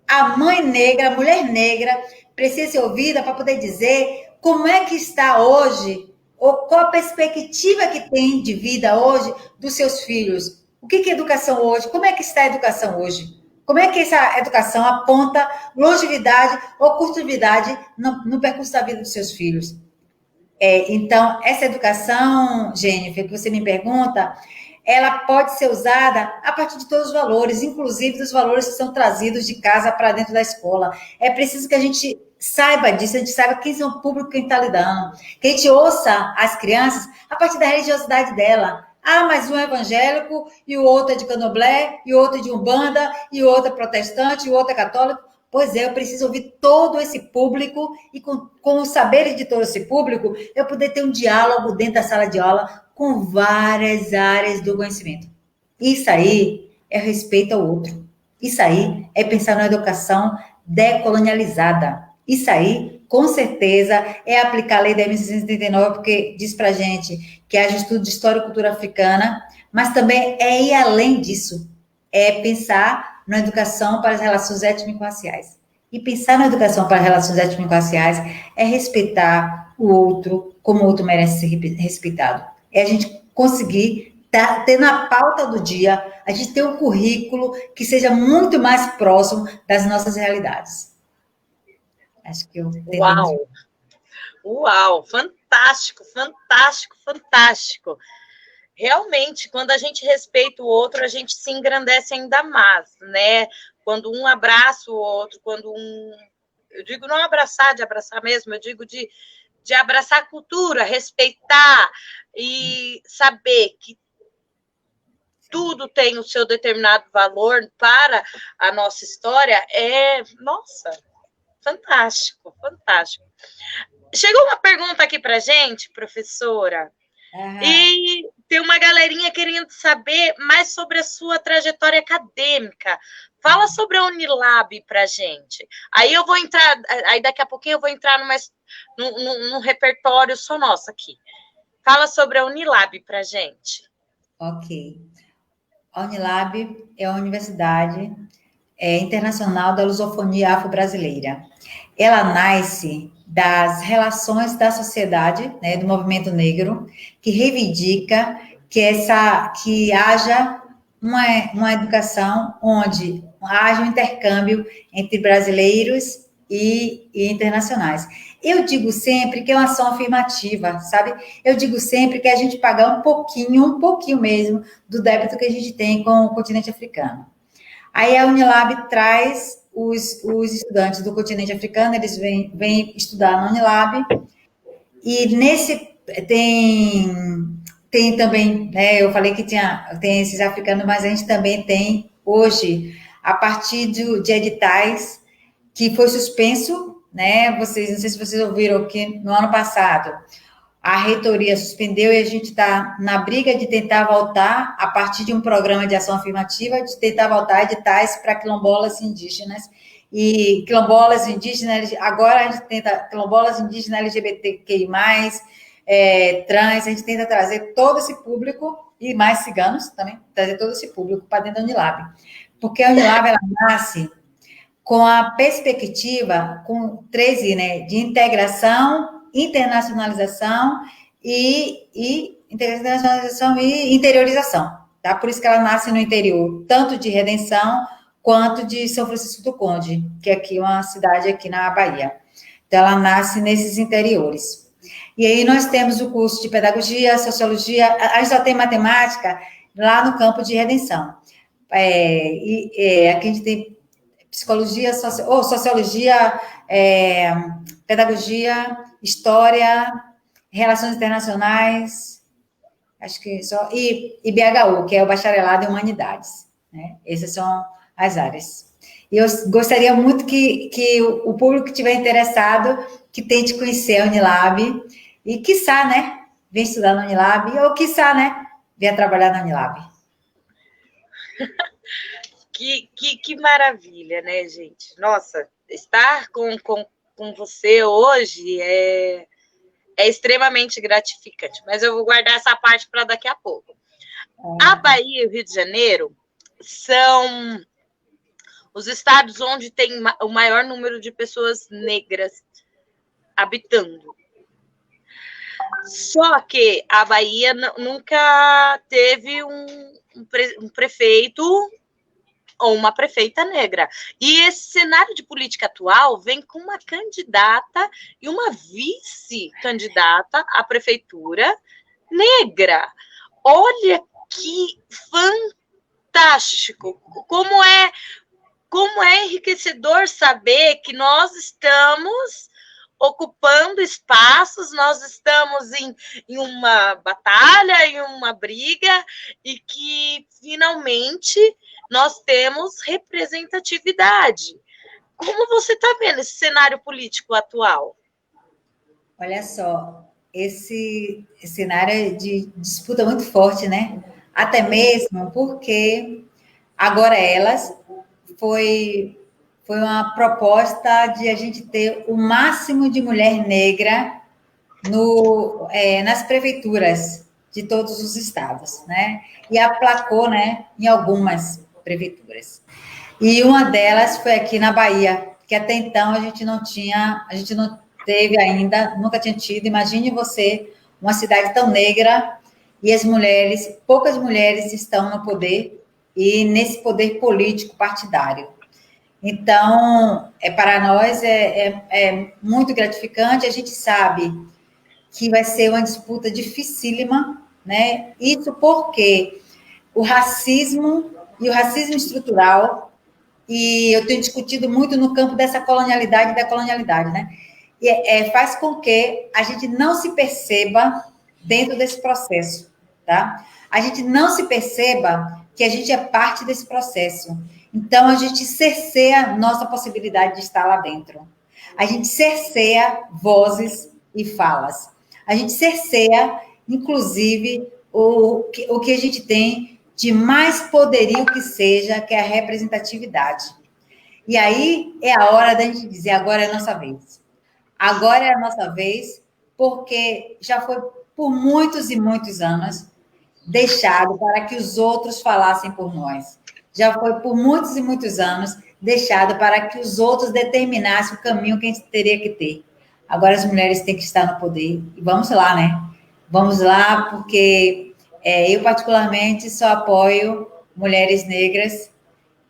A mãe negra, a mulher negra, precisa ser ouvida para poder dizer como é que está hoje, ou qual a perspectiva que tem de vida hoje dos seus filhos. O que é educação hoje? Como é que está a educação hoje? Como é que essa educação aponta longevidade ou curtividade no percurso da vida dos seus filhos? Então, essa educação, Jennifer, que você me pergunta, ela pode ser usada a partir de todos os valores, inclusive dos valores que são trazidos de casa para dentro da escola. É preciso que a gente saiba disso, a gente saiba quem são o público que está lidando, que a gente ouça as crianças a partir da religiosidade dela. Ah, mas um é evangélico, e o outro é de candomblé, e o outro é de umbanda, e o outro é protestante, e o outro é católico. Pois é, eu preciso ouvir todo esse público e com os saberes de todo esse público, eu poder ter um diálogo dentro da sala de aula com várias áreas do conhecimento. Isso aí é respeito ao outro. Isso aí é pensar na educação decolonializada. Isso aí, com certeza, é aplicar a lei 10.639, porque diz pra gente que haja estudo de história e cultura africana, mas também é ir além disso. É pensar na educação para as relações étnico-raciais. E pensar na educação para as relações étnico-raciais é respeitar o outro como o outro merece ser respeitado. É a gente conseguir ter na pauta do dia, a gente ter um currículo que seja muito mais próximo das nossas realidades. Acho que eu... Uau! Uau! Fantástico, fantástico, fantástico. Realmente, quando a gente respeita o outro, a gente se engrandece ainda mais, né? Quando um abraça o outro, eu digo não abraçar, de abraçar mesmo, eu digo de abraçar a cultura, respeitar e saber que tudo tem o seu determinado valor para a nossa história, nossa, fantástico, fantástico. Chegou uma pergunta aqui para a gente, professora, e tem uma galerinha querendo saber mais sobre a sua trajetória acadêmica. Fala sobre a Unilab para a gente. Aí eu vou entrar, aí daqui a pouquinho eu vou entrar num repertório só nosso aqui. Fala sobre a Unilab para a gente. Ok. A Unilab é a Universidade Internacional da Lusofonia Afro-Brasileira. Ela nasce das relações da sociedade, né, do movimento negro, que reivindica que haja uma educação onde haja um intercâmbio entre brasileiros e internacionais. Eu digo sempre que é uma ação afirmativa, sabe? Eu digo sempre que a gente pagar um pouquinho mesmo, do débito que a gente tem com o continente africano. Aí a Unilab traz os estudantes do continente africano, eles vêm estudar na Unilab, e tem também, né, eu falei que tem esses africanos, mas a gente também tem hoje, a partir de editais, que foi suspenso, né, não sei se vocês ouviram que no ano passado, a reitoria suspendeu e a gente está na briga de tentar voltar, a partir de um programa de ação afirmativa, de tentar voltar editais para quilombolas indígenas. E quilombolas indígenas, agora a gente tenta quilombolas indígenas LGBTQI+, trans, a gente tenta trazer todo esse público, e mais ciganos também, trazer todo esse público para dentro da Unilab. Porque a Unilab, ela nasce com a perspectiva, com 13, né, de integração, internacionalização e interiorização, tá? Por isso que ela nasce no interior, tanto de Redenção quanto de São Francisco do Conde, que é aqui uma cidade aqui na Bahia. Então, ela nasce nesses interiores. E aí nós temos o curso de Pedagogia, Sociologia, a gente só tem Matemática lá no campo de Redenção. Aqui a gente tem Psicologia, Sociologia, Pedagogia, História, Relações Internacionais, acho que só, e BHU, que é o Bacharelado em Humanidades, né? Essas são as áreas. E eu gostaria muito que o público que estiver interessado, que tente conhecer a Unilab, e quiçá, né, venha estudar na Unilab, ou quiçá, né, venha trabalhar na Unilab. Que maravilha, né, gente? Nossa, estar com você hoje é extremamente gratificante, mas eu vou guardar essa parte para daqui a pouco. A Bahia e o Rio de Janeiro são os estados onde tem o maior número de pessoas negras habitando. Só que a Bahia nunca teve um prefeito ou uma prefeita negra. E esse cenário de política atual vem com uma candidata e uma vice-candidata à prefeitura negra. Olha que fantástico! Como é enriquecedor saber que nós estamos ocupando espaços, nós estamos em uma batalha, em uma briga, e que finalmente nós temos representatividade. Como você está vendo esse cenário político atual? Olha só, esse cenário é de disputa muito forte, né? Até mesmo porque agora foi uma proposta de a gente ter o máximo de mulher negra nas prefeituras de todos os estados, né? E aplacou, né, em algumas prefeituras. E uma delas foi aqui na Bahia, que até então a gente não teve ainda, nunca tinha tido. Imagine você, uma cidade tão negra, e poucas mulheres estão no poder, e nesse poder político partidário. Então, para nós é muito gratificante. A gente sabe que vai ser uma disputa dificílima, né? Isso porque o racismo estrutural, e eu tenho discutido muito no campo dessa colonialidade e da colonialidade, né? E faz com que a gente não se perceba dentro desse processo, tá? A gente não se perceba que a gente é parte desse processo. Então, a gente cerceia nossa possibilidade de estar lá dentro. A gente cerceia vozes e falas. A gente cerceia, inclusive, o que a gente tem de mais poderio que seja, que é a representatividade. E aí é a hora da gente dizer, agora é a nossa vez. Agora é a nossa vez, porque já foi por muitos e muitos anos deixado para que os outros falassem por nós. Já foi por muitos e muitos anos deixado para que os outros determinassem o caminho que a gente teria que ter. agora as mulheres têm que estar no poder. E vamos lá, né? Vamos lá, porque eu, particularmente, só apoio mulheres negras,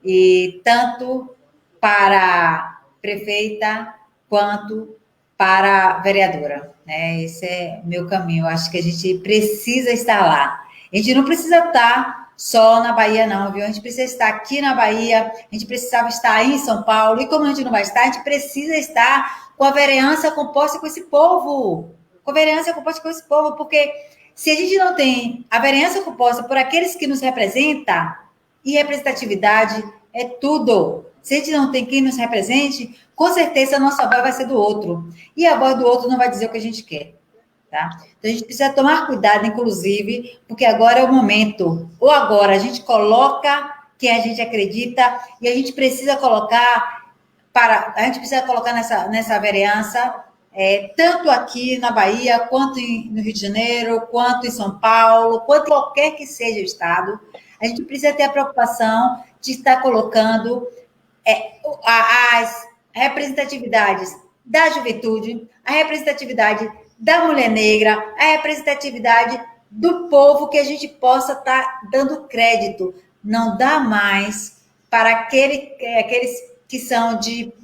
e tanto para prefeita quanto para vereadora, né? Esse é o meu caminho. Eu acho que a gente precisa estar lá. A gente não precisa estar só na Bahia, não, viu? A gente precisa estar aqui na Bahia, a gente precisava estar aí em São Paulo, e como a gente não vai estar, a gente precisa estar com a vereança composta com esse povo, com a vereança composta com esse povo, porque se a gente não tem a vereança composta por aqueles que nos representam, e representatividade é tudo. Se a gente não tem quem nos represente, com certeza a nossa voz vai ser do outro. E a voz do outro não vai dizer o que a gente quer. Tá? Então, a gente precisa tomar cuidado, inclusive, porque agora é o momento. Ou agora a gente coloca quem a gente acredita, e a gente precisa colocar nessa vereança, tanto aqui na Bahia, quanto no Rio de Janeiro, quanto em São Paulo, quanto qualquer que seja o estado. A gente precisa ter a preocupação de estar colocando as representatividades da juventude, a representatividade da mulher negra, a representatividade do povo, que a gente possa estar dando crédito. Não dá mais para aqueles que são de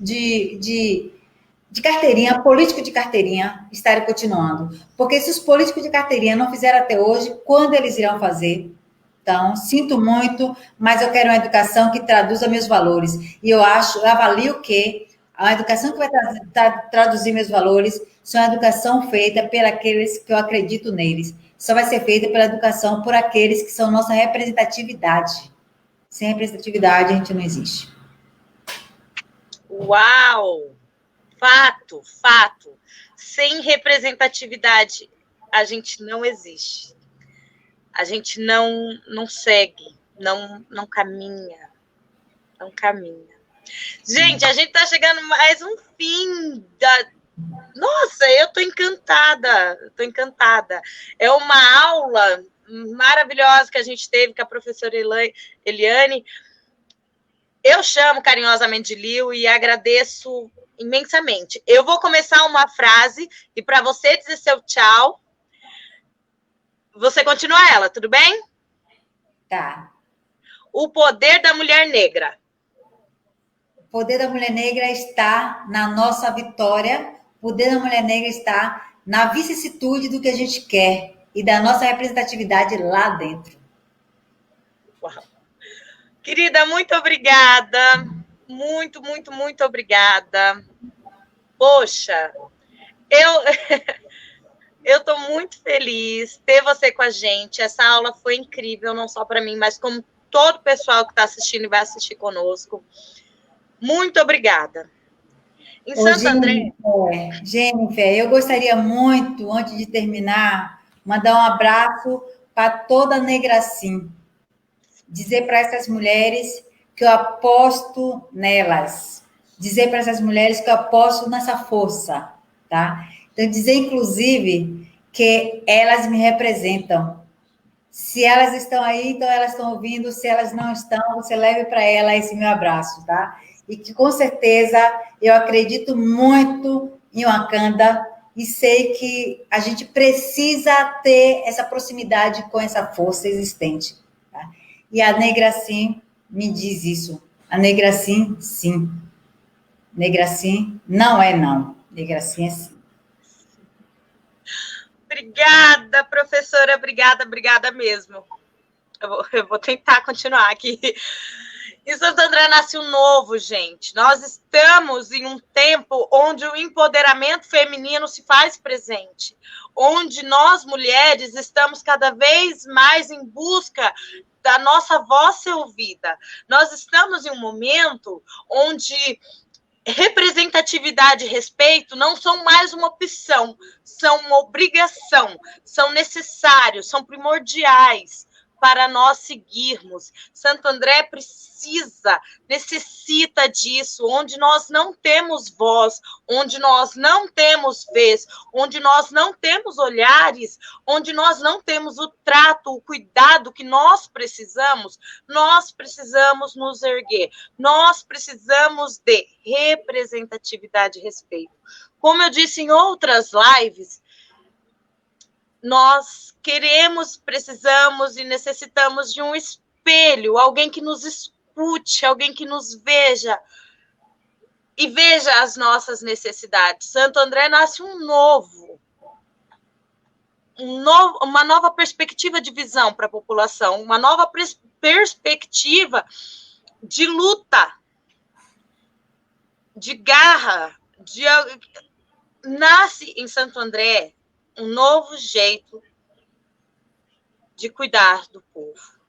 carteirinha, político de carteirinha, estarem continuando. Porque se os políticos de carteirinha não fizeram até hoje, quando eles irão fazer? Então, sinto muito, mas eu quero uma educação que traduza meus valores. E eu avalio que a educação que vai traduzir meus valores só é uma educação feita por aqueles que eu acredito neles. Só vai ser feita pela educação por aqueles que são nossa representatividade. Sem representatividade, a gente não existe. Uau! Fato, fato. Sem representatividade, a gente não existe. A gente não segue, não caminha, não caminha. Gente, a gente está chegando mais um fim da... Nossa, eu estou encantada, É uma aula maravilhosa que a gente teve com a professora Eliane. Eu chamo carinhosamente de Lil e agradeço imensamente. Eu vou começar uma frase e para você dizer seu tchau, você continua ela, tudo bem? Tá. O poder da mulher negra. O poder da mulher negra está na nossa vitória. O poder da mulher negra está na vicissitude do que a gente quer e da nossa representatividade lá dentro. Uau. Querida, muito obrigada. Muito, muito, muito obrigada. Poxa, eu estou muito feliz de ter você com a gente. Essa aula foi incrível, não só para mim, mas como todo o pessoal que está assistindo e vai assistir conosco. Muito obrigada. Em Santo André... Jennifer, eu gostaria muito, antes de terminar, mandar um abraço para toda a Negracim. Dizer para essas mulheres que eu aposto nelas. Dizer para essas mulheres que eu aposto nessa força, tá? Então, dizer, inclusive, que elas me representam. Se elas estão aí, então elas estão ouvindo. Se elas não estão, você leve para ela esse meu abraço, tá? E que, com certeza, eu acredito muito em Wakanda e sei que a gente precisa ter essa proximidade com essa força existente, tá? E a Negracim me diz isso. A Negracim, sim. Negracim não é não. Negracim é sim. Obrigada, professora. Obrigada mesmo. Eu vou tentar continuar aqui. Em Santo André nasce um novo, gente. Nós estamos em um tempo onde o empoderamento feminino se faz presente, onde nós, mulheres, estamos cada vez mais em busca da nossa voz ser ouvida. Nós estamos em um momento onde representatividade e respeito não são mais uma opção, são uma obrigação, são necessários, são primordiais para nós seguirmos. Santo André necessita disso, onde nós não temos voz, onde nós não temos vez, onde nós não temos olhares, onde nós não temos o trato, o cuidado que nós precisamos nos erguer. Nós precisamos de representatividade e respeito. Como eu disse em outras lives, nós queremos, precisamos e necessitamos de um espelho, alguém que nos escute, alguém que nos veja e veja as nossas necessidades. Santo André nasce uma nova perspectiva de visão para a população, uma nova perspectiva de luta, de garra, nasce em Santo André um novo jeito de cuidar do povo.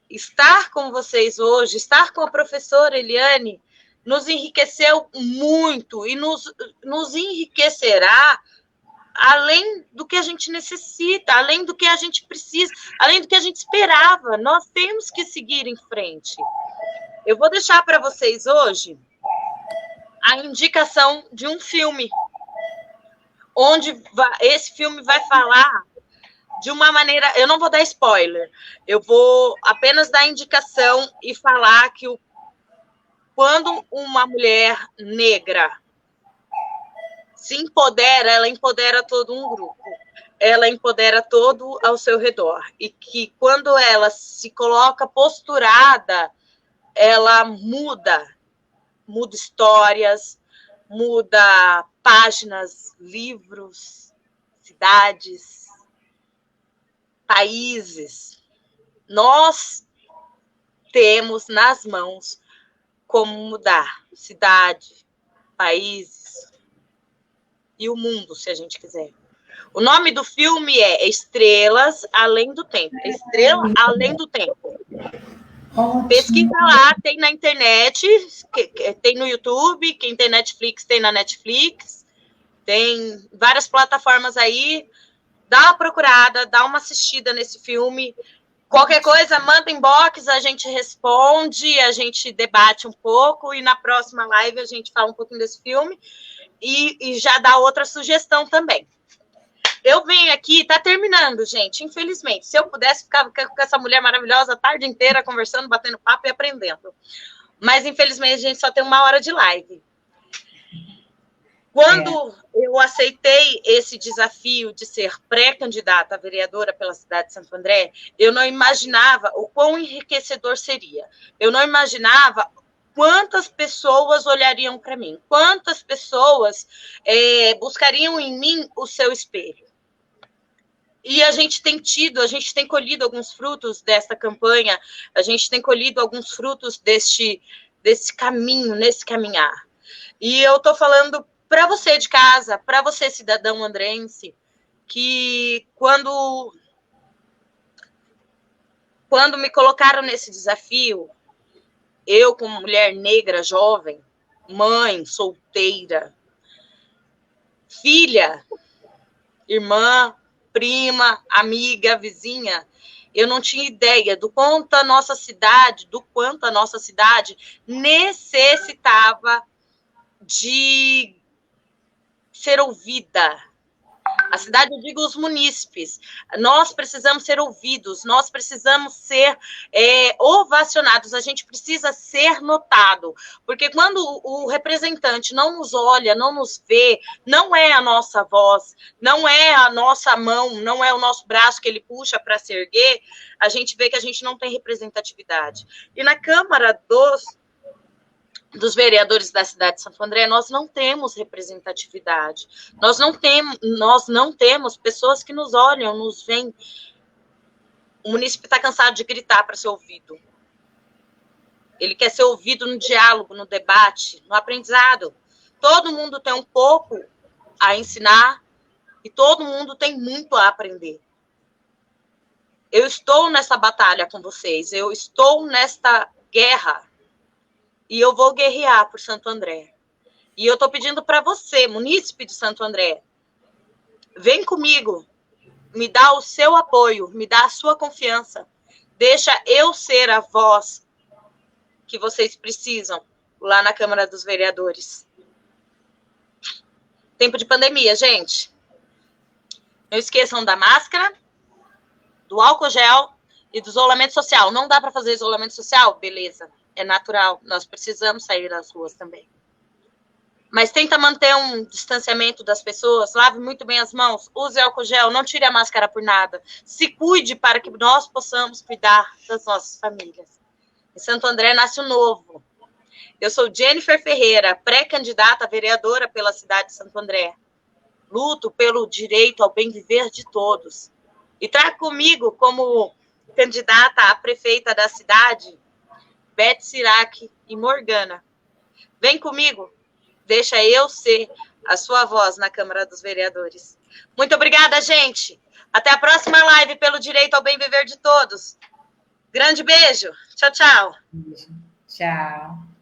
Estar com vocês hoje, estar com a professora Eliane, nos enriqueceu muito e nos enriquecerá além do que a gente necessita, além do que a gente precisa, além do que a gente esperava. Nós temos que seguir em frente. Eu vou deixar para vocês hoje a indicação de um filme, onde esse filme vai falar de uma maneira... Eu não vou dar spoiler, eu vou apenas dar indicação e falar que quando uma mulher negra se empodera, ela empodera todo um grupo, ela empodera todo ao seu redor, e que quando ela se coloca posturada, ela muda histórias, muda páginas, livros, cidades, países. Nós temos nas mãos como mudar cidade, países e o mundo, se a gente quiser. O nome do filme é Estrelas Além do Tempo. Estrela Além do Tempo. Ótimo. Pesquisa lá, tem na internet, tem no YouTube, quem tem Netflix tem na Netflix, tem várias plataformas aí. Dá uma procurada, dá uma assistida nesse filme. Qualquer coisa, manda inbox, a gente responde, a gente debate um pouco, e na próxima live a gente fala um pouquinho desse filme e já dá outra sugestão também. Eu venho aqui, tá terminando, gente, infelizmente. Se eu pudesse ficar com essa mulher maravilhosa a tarde inteira conversando, batendo papo e aprendendo. Mas, infelizmente, a gente só tem 1 hora de live. Quando eu aceitei esse desafio de ser pré-candidata a vereadora pela cidade de Santo André, eu não imaginava o quão enriquecedor seria. Eu não imaginava quantas pessoas olhariam para mim, quantas pessoas buscariam em mim o seu espelho. E a gente tem colhido alguns frutos desta campanha, a gente tem colhido alguns frutos desse caminho, nesse caminhar. E eu estou falando para você de casa, para você, cidadão andrense, que quando me colocaram nesse desafio, eu, como mulher negra, jovem, mãe, solteira, filha, irmã, prima, amiga, vizinha, eu não tinha ideia do quanto a nossa cidade necessitava de ser ouvida. A cidade, eu digo os munícipes, nós precisamos ser ouvidos, nós precisamos ser ovacionados, a gente precisa ser notado, porque quando o representante não nos olha, não nos vê, não é a nossa voz, não é a nossa mão, não é o nosso braço que ele puxa para se erguer, a gente vê que a gente não tem representatividade. E na Câmara dos vereadores da cidade de Santo André, nós não temos representatividade, nós não temos pessoas que nos olham, nos veem. O munícipe está cansado de gritar para ser ouvido. Ele quer ser ouvido no diálogo, no debate, no aprendizado. Todo mundo tem um pouco a ensinar e todo mundo tem muito a aprender. Eu estou nessa batalha com vocês, eu estou nesta guerra. E eu vou guerrear por Santo André. E eu estou pedindo para você, munícipe de Santo André, vem comigo, me dá o seu apoio, me dá a sua confiança. Deixa eu ser a voz que vocês precisam lá na Câmara dos Vereadores. Tempo de pandemia, gente. Não esqueçam da máscara, do álcool gel e do isolamento social. Não dá para fazer isolamento social? Beleza. É natural, nós precisamos sair das ruas também. Mas tenta manter um distanciamento das pessoas, lave muito bem as mãos, use álcool gel, não tire a máscara por nada. Se cuide para que nós possamos cuidar das nossas famílias. Em Santo André nasce o novo. Eu sou Jennifer Ferreira, pré-candidata a vereadora pela cidade de Santo André. Luto pelo direito ao bem viver de todos. E trago comigo como candidata a prefeita da cidade, Beth Sirac e Morgana. Vem comigo. Deixa eu ser a sua voz na Câmara dos Vereadores. Muito obrigada, gente. Até a próxima live pelo direito ao bem viver de todos. Grande beijo. Tchau, tchau. Tchau.